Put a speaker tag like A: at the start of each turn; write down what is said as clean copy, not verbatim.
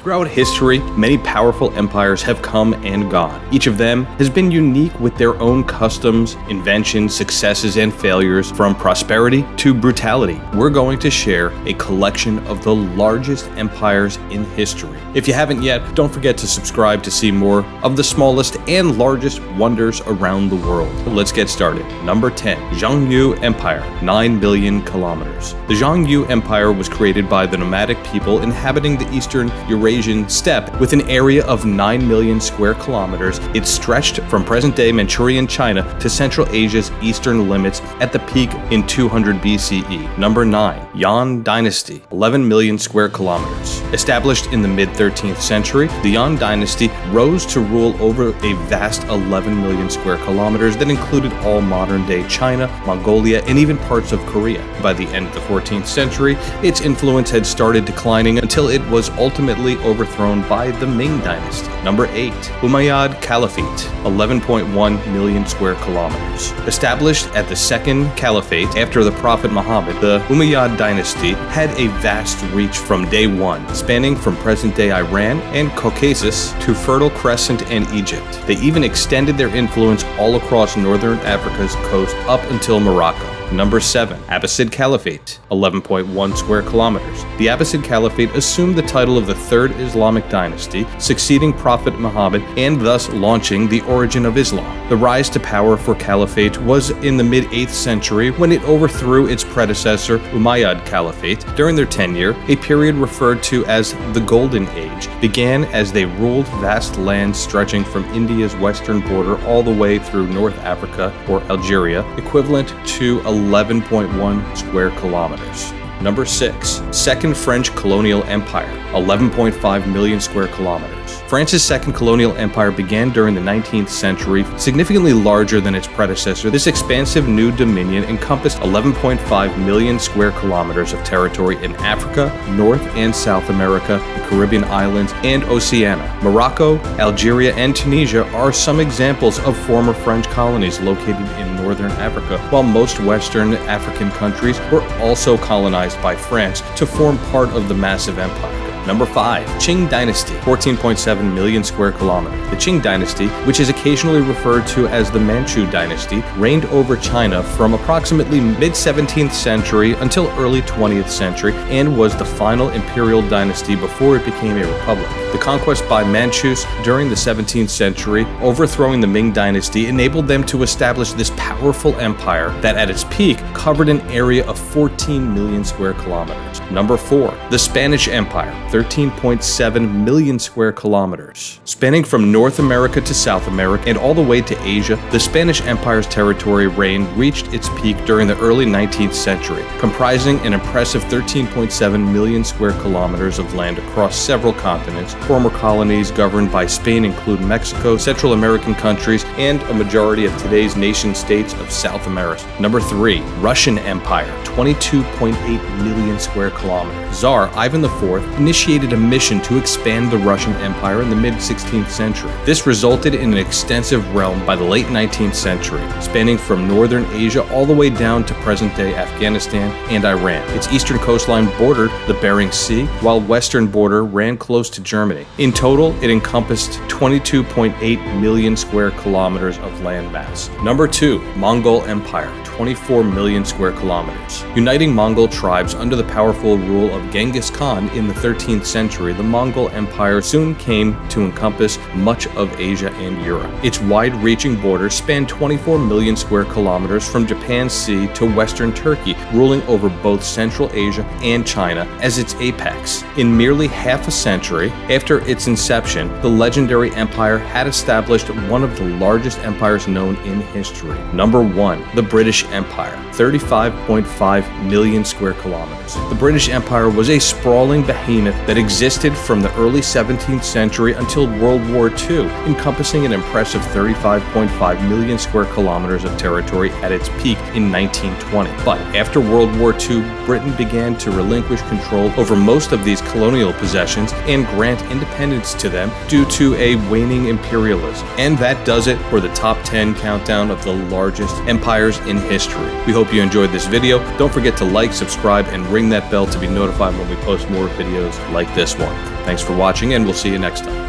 A: Throughout history, many powerful empires have come and gone. Each of them has been unique with their own customs, inventions, successes, and failures, from prosperity to brutality. We're going to share a collection of the largest empires in history. If you haven't yet, don't forget to subscribe to see more of the smallest and largest wonders around the world. Let's get started. Number 10. Xiongnu Empire, 9 billion kilometers. The Xiongnu Empire was created by the nomadic people inhabiting the eastern Eurasian steppe with an area of 9 million square kilometers. It stretched from present-day Manchurian China to Central Asia's eastern limits at the peak in 200 BCE. Number 9. Yuan Dynasty, 11 million square kilometers. Established in the mid-13th century, the Yuan Dynasty rose to rule over a vast 11 million square kilometers that included all modern-day China, Mongolia, and even parts of Korea. By the end of the 14th century, its influence had started declining until it was ultimately overthrown by the Ming Dynasty. Number 8. Umayyad Caliphate, 11.1 million square kilometers. Established at the Second Caliphate after the Prophet Muhammad, the Umayyad Dynasty had a vast reach from day one, spanning from present-day Iran and Caucasus to Fertile Crescent and Egypt. They even extended their influence all across northern Africa's coast up until Morocco. Number 7. Abbasid Caliphate, 11.1 square kilometers. The Abbasid Caliphate assumed the title of the Third Islamic Dynasty, succeeding Prophet Muhammad and thus launching the origin of Islam. The rise to power for Caliphate was in the mid-8th century when it overthrew its predecessor, Umayyad Caliphate. During their tenure, a period referred to as the Golden Age began as they ruled vast lands stretching from India's western border all the way through North Africa or Algeria, equivalent to 11.1 square kilometers. Number 6. Second French Colonial Empire, 11.5 million square kilometers. France's Second Colonial Empire began during the 19th century, significantly larger than its predecessor. This expansive new dominion encompassed 11.5 million square kilometers of territory in Africa, North and South America, the Caribbean islands, and Oceania. Morocco, Algeria, and Tunisia are some examples of former French colonies located in northern Africa, while most Western African countries were also colonized by France to form part of the massive empire. Number 5. Qing Dynasty, 14.7 million square kilometers. The Qing Dynasty, which is occasionally referred to as the Manchu Dynasty, reigned over China from approximately mid-17th century until early 20th century and was the final imperial dynasty before it became a republic. The conquest by Manchus during the 17th century, overthrowing the Ming Dynasty, enabled them to establish this powerful empire that at its peak covered an area of 14 million square kilometers. Number 4. The Spanish Empire, 13.7 million square kilometers. Spanning from North America to South America and all the way to Asia, the Spanish Empire's territory reign reached its peak during the early 19th century, comprising an impressive 13.7 million square kilometers of land across several continents. Former colonies governed by Spain include Mexico, Central American countries, and a majority of today's nation-states of South America. Number 3. Russian Empire, 22.8 million square kilometers. Tsar Ivan IV initiated a mission to expand the Russian Empire in the mid-16th century. This resulted in an extensive realm by the late 19th century, spanning from northern Asia all the way down to present-day Afghanistan and Iran. Its eastern coastline bordered the Bering Sea, while western border ran close to Germany. In total, it encompassed 22.8 million square kilometers of landmass. Number 2. Mongol Empire, 24 million square kilometers. Uniting Mongol tribes under the powerful rule of Genghis Khan in the 13th century, the Mongol Empire soon came to encompass much of Asia and Europe. Its wide-reaching borders spanned 24 million square kilometers from Japan's Sea to western Turkey, ruling over both Central Asia and China as its apex. In merely half a century after its inception, the legendary empire had established one of the largest empires known in history. Number 1. The British Empire, 35.5 million square kilometers. The British Empire was a sprawling behemoth that existed from the early 17th century until World War II, encompassing an impressive 35.5 million square kilometers of territory at its peak in 1920. But after World War II, Britain began to relinquish control over most of these colonial possessions and grant independence to them due to a waning imperialism. And that does it for the top 10 countdown of the largest empires in history. We hope you enjoyed this video. Don't forget to like, subscribe, and ring that bell to be notified when we post more videos like this one. Thanks for watching, and we'll see you next time.